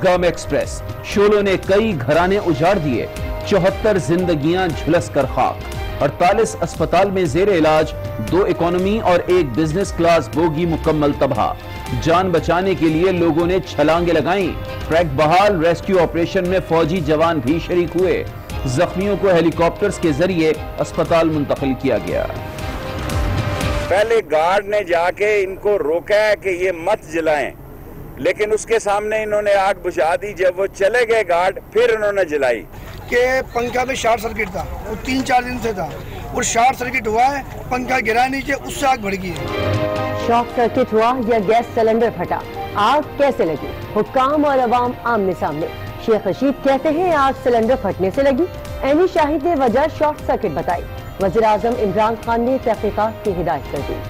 Tezgam express, शोलों ने कई घराने उजाड़ दिए, 74 जिंदगियां झुलस कर खाक, 48 अस्पताल में जेर इलाज, 2 इकोनॉमी और 1 बिजनेस क्लास बोगी मुकम्मल तबाह। जान बचाने के लिए लोगों ने छलांगे लगाई, ट्रैक बहाल, रेस्क्यू ऑपरेशन में फौजी जवान भी शरीक हुए, जख्मियों को हेलीकॉप्टर्स के जरिए अस्पताल मुंतकिल किया गया। पहले गार्ड ने जाके इनको रोका है कि ये मत जलाएं, लेकिन उसके सामने इन्होंने आग बुझा दी। जब वो चले गए गार्ड, फिर इन्होंने जलाई। के पंखा में शॉर्ट सर्किट था, वो 3-4 दिन से था, और शॉर्ट सर्किट हुआ है, पंखा गिरा नीचे, उससे आग भड़की है। शॉर्ट सर्किट हुआ या गैस सिलेंडर फटा, आग कैसे लगी? हुक्काम और अवाम आमने सामने। शेख रशीद कहते हैं आग सिलेंडर फटने से लगी। ऐनी शाहिद ने वजह शॉर्ट सर्किट बताई। वज़ीर आज़म इमरान खान ने तहकीकात की हिदायत कर दी।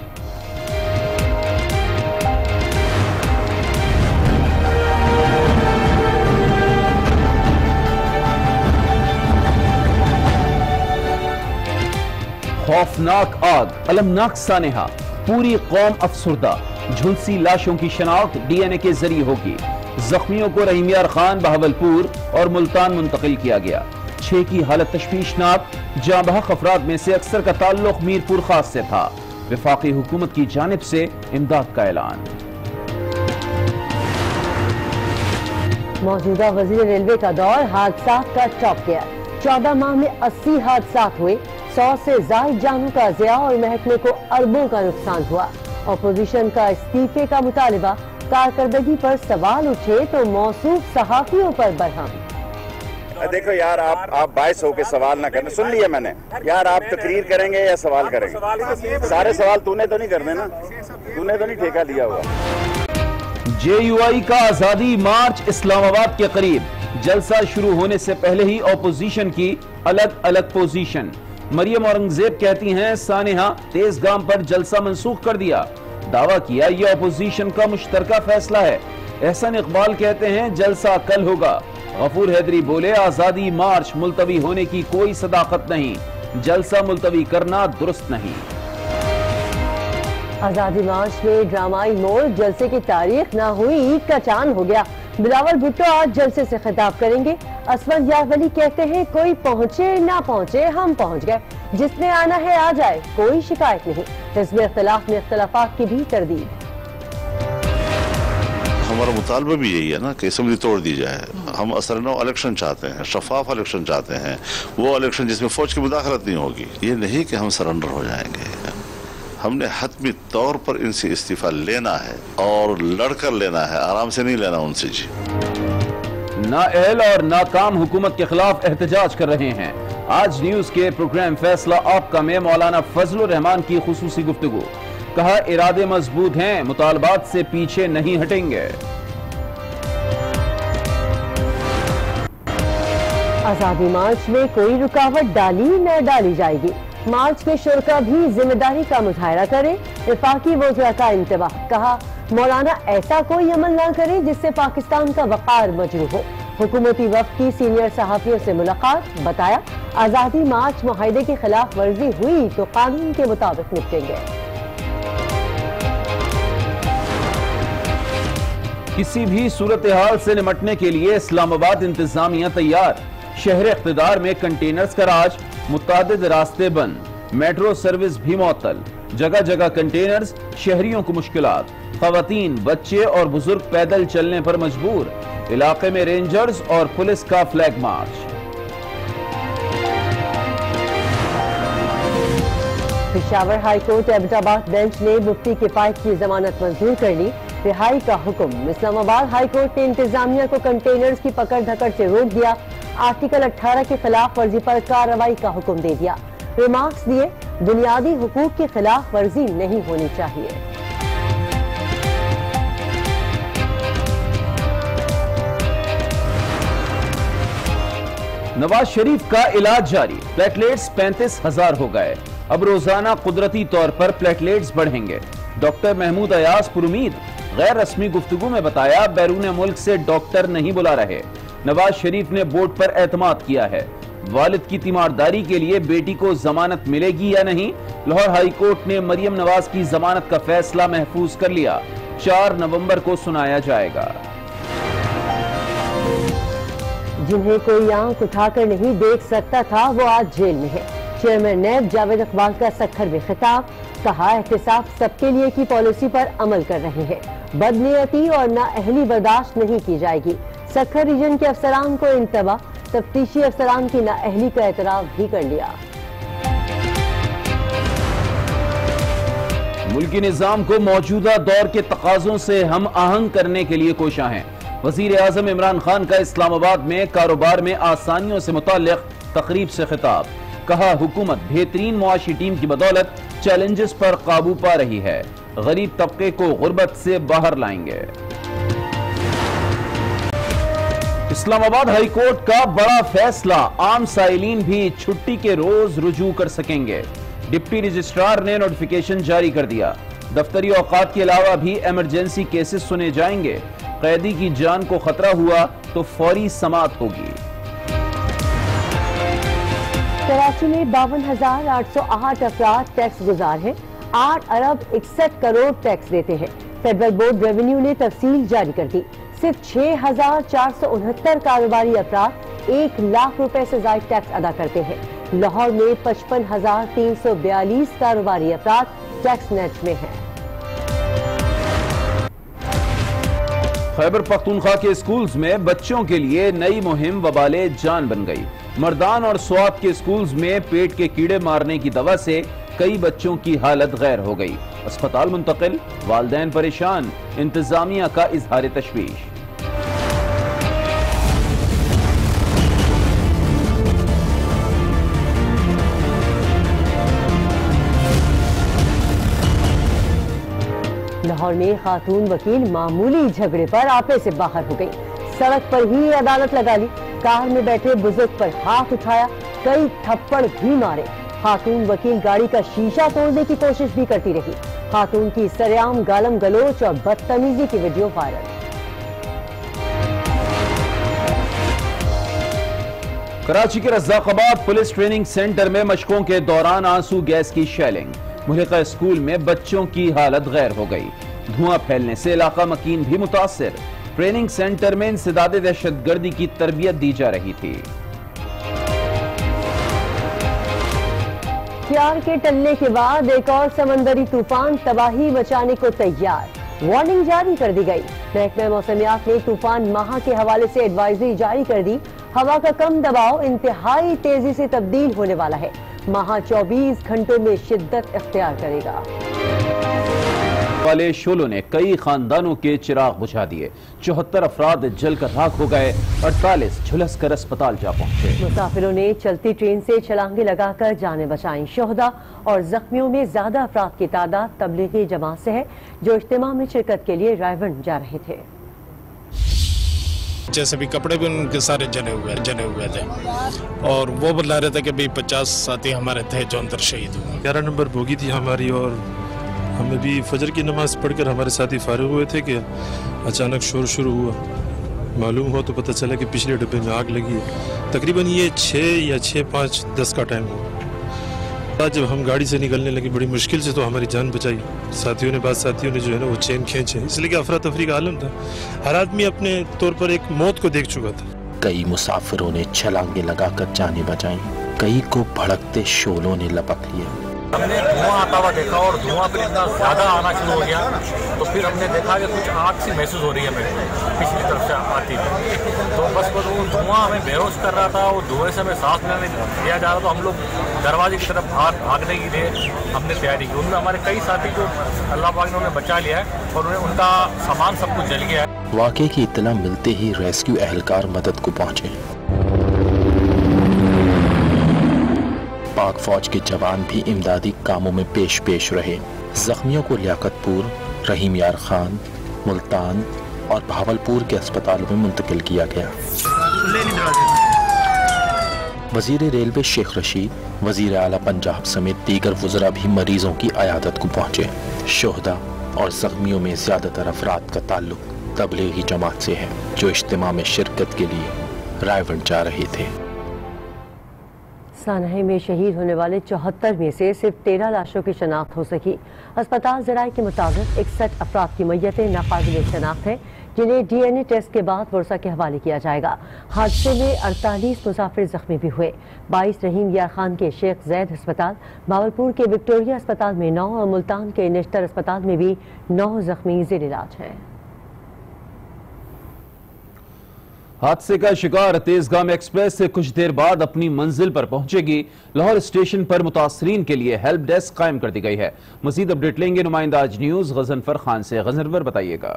खौफनाक आग, अलमनाक सानेहा, पूरी कौम अफसुर्दा। झुलसी लाशों की शनाख्त DNA के जरिए होगी। जख्मियों को रहीमयार खान, बहावलपुर और मुल्तान मुंतकिल किया गया। 6 की हालत तशवीशनाक। जाँ बहक अफराद में से अक्सर का ताल्लुक मीरपुर खास से था। वफाकी हुकूमत की जानिब से इमदाद का ऐलान। मौजूदा वजीर रेलवे का दौर हादसात का टॉप गया। 14 माह में 80 हादसात हुए, 100 से ज्यादा जानों का ज़िया और महकमे को अरबों का नुकसान हुआ। अपोजिशन का इस्तीफे का मुतालिबा, कारकर्दगी पर सवाल उठे तो मौसूफ सहाफियों पर बरहम। देखो यार, आप बाइस होके सवाल ना करना। सुन लिया मैंने यार, आप तकरीर करेंगे या सवाल करेंगे? सारे सवाल तूने तो नहीं करने ना, तूने तो नहीं ठेका लिया हुआ। JUI का आजादी मार्च इस्लामाबाद के करीब। जलसा शुरू होने से पहले ही ऑपोजिशन की अलग अलग पोजीशन। मरियम औरंगजेब कहती हैं सानेहा तेजगाम पर जलसा मंसूख कर दिया। दावा किया यह ऑपोजिशन का मुश्तरका फैसला है। एहसन इकबाल कहते हैं जलसा कल होगा। गफूर हैदरी बोले आजादी मार्च मुलतवी होने की कोई सदाकत नहीं, जलसा मुलतवी करना दुरुस्त नहीं। आजादी मार्च में ड्रामाई मोड़, जलसे की तारीख ना हुई ईद का चांद हो गया। बिलावल भुट्टो आज जलसे से खिताब करेंगे। असमत यावली कहते हैं कोई पहुंचे ना पहुंचे हम पहुंच गए, जिसने आना है आ जाए, कोई शिकायत नहीं। हिज़्ब इख्तिलाफ में इख्तिलाफात की भी तरदीद। हमारा मुतालबा भी यही है ना कि असम्बली तोड़ दी जाए। हम असरनो इलेक्शन चाहते हैं, शफाफ इलेक्शन चाहते हैं, वो इलेक्शन जिसमें फौज की मुदाखलत नहीं होगी। ये नहीं कि हम सरेंडर हो जाएंगे। हमने हतमी तौर पर इनसे इस्तीफा लेना है और लड़कर लेना है, आराम से नहीं लेना उनसे। जी, नाअहल और नाकाम हुकूमत के खिलाफ एहतजाज कर रहे हैं। आज न्यूज के प्रोग्राम फैसला आपका में मौलाना फजलुर रहमान की खुसूसी गुफ्तगू। कहा इरादे मजबूत हैं, मुतालबात से पीछे नहीं हटेंगे। आजादी मार्च में कोई रुकावट डाली न डाली जाएगी। मार्च के शुरा भी जिम्मेदारी का मुजाहरा करें। वफाकी वज़रा का इंतबाह। कहा मौलाना ऐसा कोई अमल ना करे जिससे पाकिस्तान का वक़ार मजरूह हो। हुकूमती वफ़द की सीनियर सहाफ़ियों से मुलाकात। बताया आज़ादी मार्च मुआहदे की खिलाफ वर्जी हुई तो कानून के मुताबिक निपटेंगे। किसी भी सूरत हाल से निपटने के लिए इस्लामाबाद इंतजामिया तैयार। शहर इख्तिदार में कंटेनर्स का राज, मुतादिद रास्ते बंद, मेट्रो सर्विस भी मुअत्तल। जगह जगह कंटेनर्स, शहरियों को मुश्किलात। खवातीन, बच्चे और बुजुर्ग पैदल चलने पर मजबूर। इलाके में रेंजर्स और पुलिस का flag march. Peshawar high court Abbottabad bench ने मुफ्ती किफायत की जमानत मंजूर कर ली। रिहाई का हुक्म। इस्लामाबाद हाईकोर्ट ने इंतजामिया को कंटेनर्स की पकड़ धकड़ से रोक दिया। आर्टिकल 18 की खिलाफ वर्जी पर कार्रवाई का हुक्म दे दिया। रिमार्क्स दिए बुनियादी हुकूक की खिलाफ वर्जी नहीं होनी चाहिए। नवाज शरीफ का इलाज जारी। प्लेटलेट्स 35,000 हो गए। अब रोजाना कुदरती तौर पर प्लेटलेट्स बढ़ेंगे। डॉक्टर महमूद अयाज पुरुमीद गैर रस्मी गुफ्तगू में बताया बैरून मुल्क से डॉक्टर नहीं बुला रहे। नवाज शरीफ ने बोर्ड पर एतमाद किया है। वालिद की तीमारदारी के लिए बेटी को जमानत मिलेगी या नहीं, लाहौर हाई कोर्ट ने मरियम नवाज की जमानत का फैसला महफूज कर लिया। 4 नवंबर को सुनाया जाएगा। जिन्हें कोई आंख उठाकर नहीं देख सकता था वो आज जेल में है। चेयरमैन नैब जावेद इकबाल का सखर में खिताब, कहा एहतिसाब सबके लिए की पॉलिसी पर अमल कर रहे हैं, बदनीयती और नाअहली बर्दाश्त नहीं की जाएगी। सखर रीजन के अफसरान को इंतबा, तफ्तीशी अफसरान की नाअहली का एतराफ भी कर लिया। मुल्की निजाम को मौजूदा दौर के तकाजों से हम आहंग करने के लिए कोशिश हैं। वजीर आजम इमरान खान का इस्लामाबाद में कारोबार में आसानियों से मुताल्लिक तकरीब से खिताब, कहा हुकूमत बेहतरीन मुआशी टीम की बदौलत चैलेंजेस पर काबू पा रही है, गरीब तबके को गुर्बत से बाहर लाएंगे। इस्लामाबाद हाई कोर्ट का बड़ा फैसला, आम साइलिन भी छुट्टी के रोज रुजू कर सकेंगे। डिप्टी रजिस्ट्रार ने नोटिफिकेशन जारी कर दिया, दफ्तरी औकात के अलावा भी इमरजेंसी केसेस सुने जाएंगे। कैदी की जान को खतरा हुआ तो फौरी समाअत होगी। कराची में 52,808 अफराद टैक्स गुजार हैं, 8 अरब 61 करोड़ टैक्स देते हैं। फेडरल बोर्ड रेवेन्यू ने तफसील जारी कर दी। सिर्फ 6,469 कारोबारी अफराद 1 लाख रुपए से ज्यादा टैक्स अदा करते हैं। लाहौर में 55,342 कारोबारी अफराद टैक्स नेट में हैं। खैबर पख्तूनख्वा के स्कूल्स में बच्चों के लिए नई मुहिम वबाले जान बन गई। मर्दान और स्वात के स्कूल्स में पेट के कीड़े मारने की दवा से कई बच्चों की हालत गैर हो गई, अस्पताल मुंतकिल, वालिदैन परेशान, इंतजामिया का इजहार तशवीश। लाहौर में खातून वकील मामूली झगड़े पर आपे से बाहर हो गई, सड़क पर ही अदालत लगा ली। कार में बैठे बुजुर्ग पर हाथ उठाया, कई थप्पड़ भी मारे। खातून वकील गाड़ी का शीशा तोड़ने की कोशिश भी करती रही। खातून की सरेआम गालम गलोच और बदतमीजी की वीडियो वायरल। कराची के रज़ाकाबाद पुलिस ट्रेनिंग सेंटर में मशकों के दौरान आंसू गैस की शेलिंग, मुल्का स्कूल में बच्चों की हालत गैर हो गई। धुआं फैलने से इलाका मकीन भी मुतासिर। ट्रेनिंग सेंटर में इंसदादे दहशतगर्दी की तरबियत दी जा रही थी। प्यार के टलने के बाद एक और समंदरी तूफान तबाही मचाने को तैयार, वार्निंग जारी कर दी गई। महकमा मौसमियात ने तूफान माह के हवाले से एडवाइजरी जारी कर दी। हवा का कम दबाव इंतहाई तेजी से तब्दील होने वाला है। माह 24 घंटों में शिद्दत इख्तियार करेगा। वाले शोलों ने कई खानदानों के चिराग बुझा दिए। 74 अफराद जलकर राख हो गए, 48 झुलस कर अस्पताल जा पहुंचे। मुसाफिरों ने चलती ट्रेन से छलांगे लगाकर जाने बचाई। शोहदा और जख्मियों में ज्यादा अफराद की तादाद तबलीगी जमात से है, जो इज्तिमा में शिरकत के लिए रायवन जा रहे थे। जैसे भी कपड़े भी उनके सारे जले हुए थे और वो बता रहे थे कि भाई 50 साथी हमारे थे जो अंदर शहीद हुए। 11 नंबर बोगी थी हमारी और हमें भी फजर की नमाज पढ़कर हमारे साथी फारिग हुए थे कि अचानक शोर शुरू हुआ। मालूम हुआ तो पता चला कि पिछले डब्बे में आग लगी है। तकरीबन ये 6 या 6:05-10 का टाइम हुआ। जब हम गाड़ी से निकलने लगे बड़ी मुश्किल से तो हमारी जान बचाई। साथियों ने जो है ना वो चेन खींचे, इसलिए कि अफरा तफरी का आलम था। हर आदमी अपने तौर पर एक मौत को देख चुका था। कई मुसाफिरों ने छलांगे लगाकर जानें बचाई, कई को भड़कते शोलों ने लपक लिया। हमने धुआं आता हुआ देखा और धुआं फिर इतना ज़्यादा आना शुरू हो गया तो फिर हमने देखा कि कुछ आग सी महसूस हो रही है हमें पिछली तरफ से आती है। तो बस वो धुआं हमें बेहोश कर रहा था, वो धुएं से हमें सांस लेने दिया जा रहा। तो हम लोग दरवाजे की तरफ भागने के लिए हमने तैयारी की। उनमें हमारे कई साथी जो अल्लाह पाक ने उन्हें बचा लिया है और उन्हें उनका सामान सब कुछ जल गया है। वाक़े की इत्तला मिलते ही रेस्क्यू एहलकार मदद को पहुंचे। पाक फौज के जवान भी इमदादी कामों में पेश रहे। जख्मियों को लियाकतपुर, रहीम यार खान, मुल्तान और भावलपुर के अस्पतालों में मुंतकिल किया गया। वजीर रेलवे शेख रशीद, वजीर आला पंजाब समेत दीगर वज़रा भी मरीजों की अयादत को पहुंचे। शोहदा और जख्मियों में ज्यादातर अफराद का ताल्लुक तबलीगी जमात से है, जो इज्तिमा में शिरकत के लिए रायवन जा रहे थे। सानहे में शहीद होने वाले 74 में से सिर्फ 13 लाशों की शनाख्त हो सकी। अस्पताल ज़राए के मुताबिक 61 अफराद की मैयतें नाकाबिल शनाख्त हैं, जिन्हें DNA टेस्ट के बाद वर्षा के हवाले किया जाएगा। हादसे में 48 मुसाफिर जख्मी भी हुए। 22 रहीम यार खान के शेख जैद अस्पताल, भावलपुर के विक्टोरिया अस्पताल में 9 और मुल्तान के नेश्तर अस्पताल में भी 9 जख्मी जेर इलाज हैं। हादसे का शिकार तेजगाम एक्सप्रेस से कुछ देर बाद अपनी मंजिल पर पहुंचेगी। लाहौर स्टेशन पर मुतासरीन के लिए हेल्प डेस्क कायम कर दी गई है। मजीद अपडेट लेंगे नुमाइंदा आज न्यूज गजनफर खान से। गजनफर बताइएगा।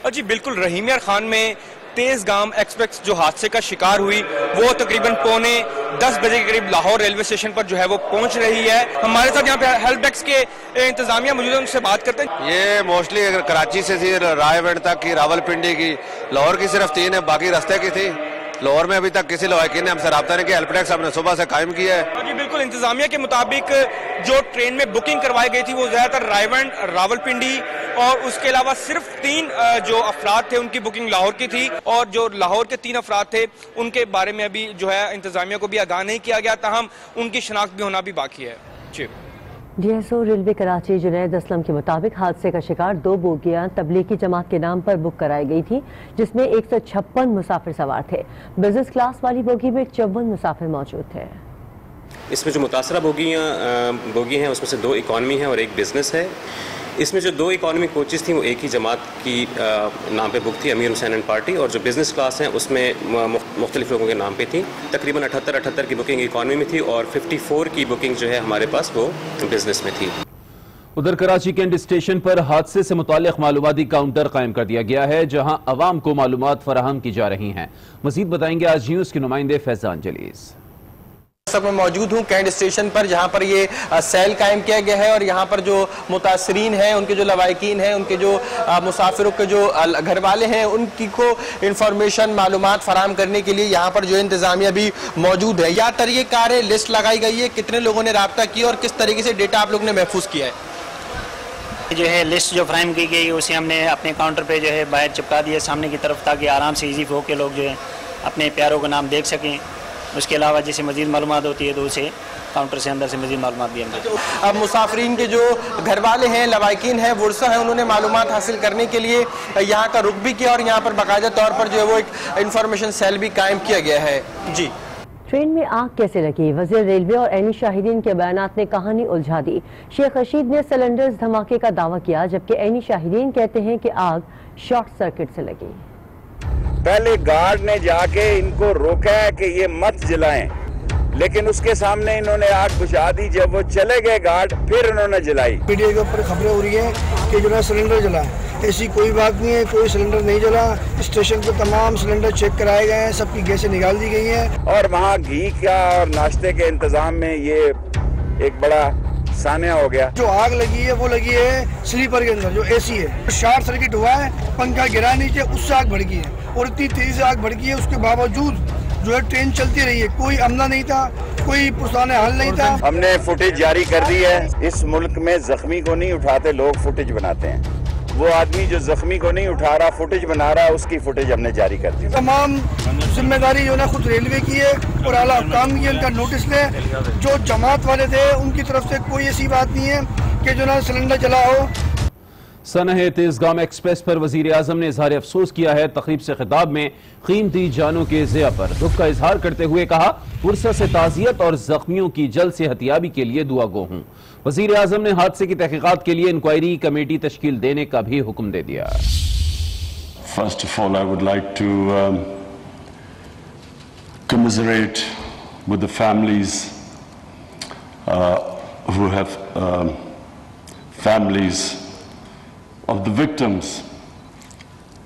जी बिल्कुल, रहीम यार खान में तेजगाम एक्सप्रेस जो हादसे का शिकार हुई वो तकरीबन 9:45 बजे के करीब लाहौर रेलवे स्टेशन पर जो है वो पहुंच रही है। हमारे साथ यहाँ पे हेल्प डेस्क के इंतजामिया मौजूद है, उनसे बात करते हैं। ये मोस्टली अगर कराची से थी रायगढ़ तक की, रावलपिंडी की, लाहौर की सिर्फ 3 है, बाकी रास्ते की थी। लाहौर में अभी तक किसी लवाकिन ने हमसे रब्ता नहीं किया। हेल्प डेस्क हमने सुबह से कायम किया है। जी बिल्कुल, इंतजामिया के मुताबिक जो ट्रेन में बुकिंग करवाई गई थी वो ज्यादातर रायगढ़, रावलपिंडी और उसके अलावा सिर्फ 3 जो अफराद थे उनकी बुकिंग लाहौर की थी, और जो लाहौर के 3 अफराद थे उनके बारे में अभी जो है इंतजामिया को भी आगाह नहीं किया गया, ताहम उनकी शनाख्त भी होना भी बाकी है। जी DSO रेलवे कराची जुनैद असलम के मुताबिक हादसे का शिकार 2 बोगियां तबलीगी जमात के नाम पर बुक कराई गई थी, जिसमें 156 मुसाफिर सवार थे। बिजनेस क्लास वाली बोगी में 54 मुसाफिर मौजूद थे। इसमें जो मुतासरा बोगी हैं उसमें से 2 इकॉनमी हैं और 1 बिजनेस है। इसमें जो 2 इकॉनमी कोचेस थी वो एक ही जमात की नाम पे बुक थी, अमीर हुसैन एंड पार्टी, और जो बिज़नेस क्लास हैं उसमें मुख्तलिफ लोगों के नाम पे थी। तकरीबन 78 की बुकिंग इकॉनमी में थी और 54 की बुकिंग जो है हमारे पास वो बिज़नेस में थी। उधर कराची कैंट स्टेशन पर हादसे से मुताल्लिक मालूमाती काउंटर कायम कर दिया गया है, जहां अवाम को मालूमात फराहम की जा रही हैं। मजीद बताएंगे आज न्यूज़ के नुमाइंदे फैजान जलीस। मैं मौजूद हूँ कैंट स्टेशन पर, जहाँ पर ये सेल कायम किया गया है और यहाँ पर जो मुतासरीन हैं, उनके जो लवाकिन हैं, उनके जो मुसाफिरों के जो घर वाले हैं, उनकी को इंफॉर्मेशन मालूमात फराहम करने के लिए यहाँ पर जो इंतजामिया भी मौजूद है। या तरीक़ेकार लिस्ट लगाई गई है, कितने लोगों ने रब्ता किया और किस तरीके से डेटा आप लोग ने महफूज किया है। जो है लिस्ट जो फ्राहम की गई उसे हमने अपने काउंटर पे जो है बाहर चिपका दिया सामने की तरफ, ताकि आराम से ईजी हो के लोग जो है अपने प्यारों का नाम देख सकें। उसके अलावा जैसे मजीद मालूमात होती है तो उसे काउंटर से अंदर से मजीद मालूमात भी हम देते हैं। अब मुसाफरीन के जो घर वाले हैं, लवाकिन हैं, वर्सा हैं, उन्होंने मालूमात हासिल करने के लिए यहाँ का रुख भी किया और यहाँ पर बाकायदा तौर पर जो है वो एक इंफॉर्मेशन सेल भी कायम किया गया है। जी ट्रेन में आग कैसे लगी? वज़ीर रेलवे और ऐनी शाहिदीन के बयानात ने कहानी उलझा दी। शेख रशीद ने सिलेंडर्स धमाके का दावा किया, जबकि ऐनी शाहिदीन कहते हैं कि आग शॉर्ट सर्किट से लगी। पहले गार्ड ने जाके इनको रोका है कि ये मत जलाएं, लेकिन उसके सामने इन्होंने आग बुझा दी। जब वो चले गए गार्ड, फिर उन्होंने जलाई। मीडिया के ऊपर खबरें हो रही है कि जो है सिलेंडर जला, ऐसी कोई बात नहीं है, कोई सिलेंडर नहीं जला। स्टेशन पे तमाम सिलेंडर चेक कराए गए हैं, सबकी गैसें निकाल दी गई हैं। और वहाँ घी का और नाश्ते के इंतजाम में ये एक बड़ा सानिया हो गया। जो आग लगी है वो लगी है स्लीपर के अंदर, जो AC है। शॉर्ट सर्किट हुआ है, पंखा गिरा नीचे, उससे आग भड़की है और इतनी तेजी से आग भड़की है, उसके बावजूद जो है ट्रेन चलती रही है। कोई अमला नहीं था, कोई पुरसाने हल नहीं था। हमने फुटेज जारी कर दी है। इस मुल्क में जख्मी को नहीं उठाते लोग, फुटेज बनाते हैं। वो आदमी जो जख्मी को नहीं उठा रहा, फुटेज बना रहा, उसकी फुटेज हमने जारी कर दी। तमाम जिम्मेदारी जो है खुद रेलवे की है और आला हुक्काम की, उनका नोटिस ले। जो जमात वाले थे उनकी तरफ से कोई ऐसी बात नहीं है कि जो ना सिलेंडर जला हो। सनह तेजगाम एक्सप्रेस पर वजीर आजम ने इजहार अफसोस किया है। तकरीब से खिताब में कीमती जानों के ज़िया पर दुख का इजहार करते हुए कहा, पुरसा से ताज़ियत और जख्मियों की जल्द सेहतियाबी के लिए दुआ गो हूँ। वजीर आजम ने हादसे की तहकीकात के लिए इंक्वायरी कमेटी तश्कील देने का भी हुक्म दे दिया। First of all I would like to commiserate with the families who have families of the victims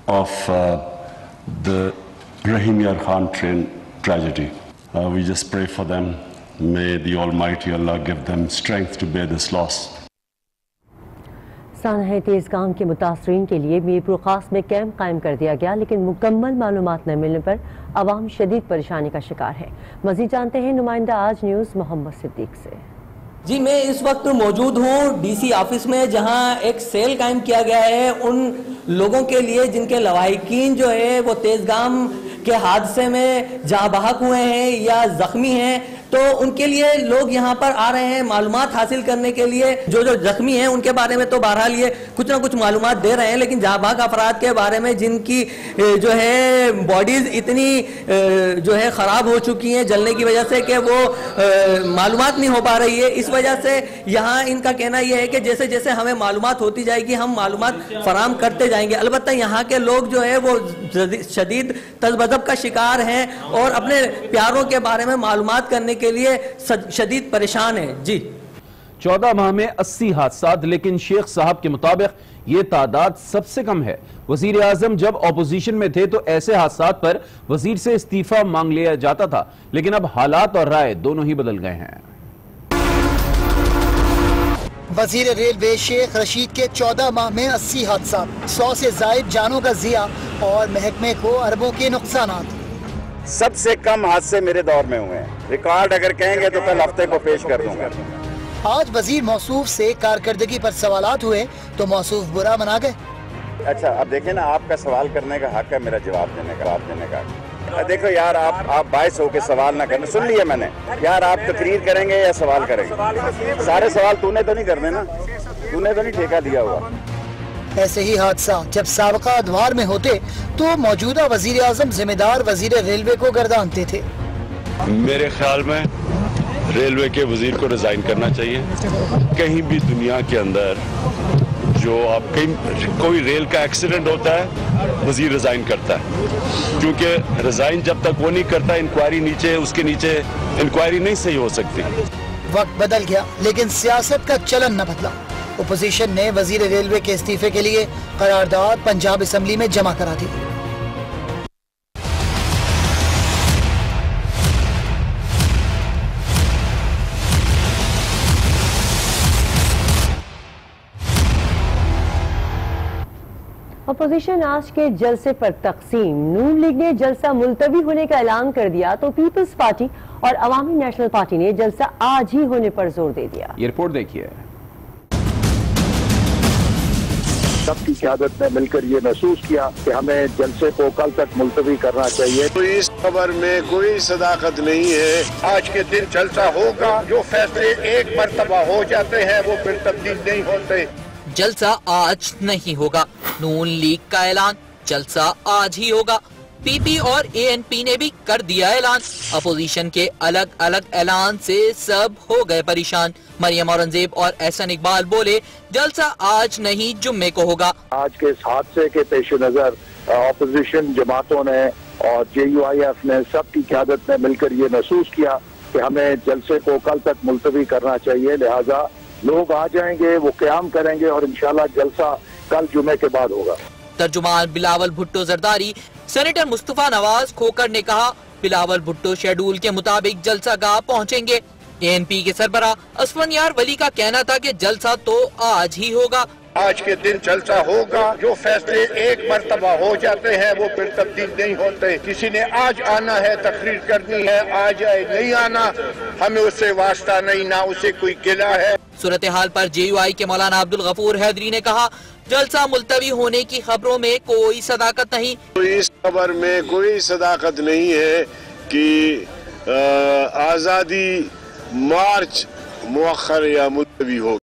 of the Rahim Yar Khan train tragedy. We just pray for them. May the Almighty Allah give them strength to bear this loss. सानह तेजगाम के मुतासरीन के लिए मीरपुर खास में camp कायम कर दिया गया, लेकिन मुकम्मल मालूमात न मिलने पर आवाम शदीद परेशानी का शिकार है। मज़ीद जानते हैं नुमाइंदा आज न्यूज़ मोहम्मद सिद्दीक से। जी मैं इस वक्त मौजूद हूँ DC ऑफिस में, जहाँ एक सेल कायम किया गया है उन लोगों के लिए जिनके लवाहिकीन जो है वो तेजगाम के हादसे में जहाँ बहक हुए हैं या जख्मी हैं। तो उनके लिए लोग यहाँ पर आ रहे हैं मालूमात हासिल करने के लिए। जो जख्मी हैं उनके बारे में तो बहरहाल ये कुछ ना कुछ मालूमात दे रहे हैं, लेकिन जाबाक अफराद के बारे में जिनकी जो है बॉडीज इतनी जो है ख़राब हो चुकी हैं जलने की वजह से कि वो मालूमात नहीं हो पा रही है, इस वजह से यहाँ इनका कहना यह है कि जैसे जैसे हमें मालूमात होती जाएगी हम मालूमात फराम करते जाएंगे। अलबत्ता यहाँ के लोग जो है वो शदीद तज़ब्ज़ब का शिकार हैं और अपने प्यारों के बारे में मालूमात करने के लिए शदीद परेशान हैं। जी 14 माह में 80 हादसा, लेकिन शेख साहब के मुताबिक ये तादाद सबसे कम है। वजीर आजम जब ऑपोजिशन में थे तो ऐसे हादसात पर वजीर से इस्तीफा मांग लिया जाता था, लेकिन अब हालात और राय दोनों ही बदल गए हैं। वजीर रेलवे शेख रशीद के 14 माह में 80 हादसा, 100 से जायद जानों का जिया और महकमे को अरबों के नुकसानात। सबसे कम हादसे मेरे दौर में हुए हैं। रिकॉर्ड अगर कहेंगे तो कल हफ्ते को पेश कर दूंगा। आज वजीर मौसूफ से कारकर्दगी पर सवालात हुए तो मौसूफ बुरा मना गए। अच्छा, अब देखें ना, आपका सवाल करने का हक है, मेरा जवाब देने का। देखो यार, आप बायस होकर सवाल ना करना। सुन लिया मैंने यार, आप तकरीर करेंगे या सवाल करेंगे? सारे सवाल तूने तो नहीं करने ना, तूने तो नहीं ठेका दिया हुआ। ऐसे ही हादसा जब साबका अदवार में होते तो मौजूदा वजीर आजम जिम्मेदार वजीर रेलवे को गर्दानते थे। मेरे ख्याल में रेलवे के वजीर को रिजाइन करना चाहिए। कहीं भी दुनिया के अंदर जो आप कहीं कोई रेल का एक्सीडेंट होता है, वजीर रिजाइन करता है, क्योंकि रिजाइन जब तक वो नहीं करता, इंक्वायरी उसके नीचे इंक्वायरी नहीं सही हो सकती। वक्त बदल गया लेकिन सियासत का चलन न बदला। ओपोजिशन ने वजीर रेलवे के इस्तीफे के लिए करारदाद पंजाब असेंबली में जमा करा दी। अपोजिशन आज के जलसे पर तकसीम। नून लीग ने जलसा मुलतवी होने का ऐलान कर दिया तो पीपल्स पार्टी और अवामी नेशनल पार्टी ने जलसा आज ही होने पर जोर दे दिया। ये रिपोर्ट देखिए। सबकी क़यादत ने मिलकर ये महसूस किया कि हमें जलसे को कल तक मुलतवी करना चाहिए। तो इस खबर में कोई सदाकत नहीं है। आज के दिन जलसा होगा। जो फैसले एक मरतबा हो जाते हैं वो फिर तब्दील नहीं होते। जलसा आज नहीं होगा, नून लीग का ऐलान, जलसा आज ही होगा। पीपी और एएनपी ने भी कर दिया ऐलान। अपोजिशन के अलग अलग ऐलान से सब हो गए परेशान। मरियम औरंगजेब और एहसन इकबाल बोले जलसा आज नहीं जुम्मे को होगा। आज के इस हादसे के पेश नजर अपोजिशन जमातों ने और JUIF ने सबकी क़यादत ने मिलकर ये महसूस किया कि हमें जलसे को कल तक मुलतवी करना चाहिए। लिहाजा लोग आ जाएंगे, वो क़याम करेंगे और इंशाल्लाह जलसा कल जुमे के बाद होगा। तर्जुमान बिलावल भुट्टो जरदारी, सेनेटर मुस्तफा नवाज खोकर ने कहा बिलावल भुट्टो शेड्यूल के मुताबिक जलसा गाह पहुँचेंगे। ANP के सरबराह असफन यार वली का कहना था कि जलसा तो आज ही होगा। आज के दिन जलसा होगा। जो फैसले एक मरतबा हो जाते हैं वो फिर तब्दील नहीं होते। किसी ने आज आना है, तकरीर करनी है, आ जाए, नहीं आना हमें उससे वास्ता नहीं, ना उसे कोई गिला है। सूरत हाल पर JUI के मौलाना अब्दुल गफूर हैदरी ने कहा जलसा मुलतवी होने की खबरों में कोई सदाकत नहीं। तो इस खबर में कोई सदाकत नहीं है कि आज़ादी मार्च मुअख्खर या मुलतवी हो।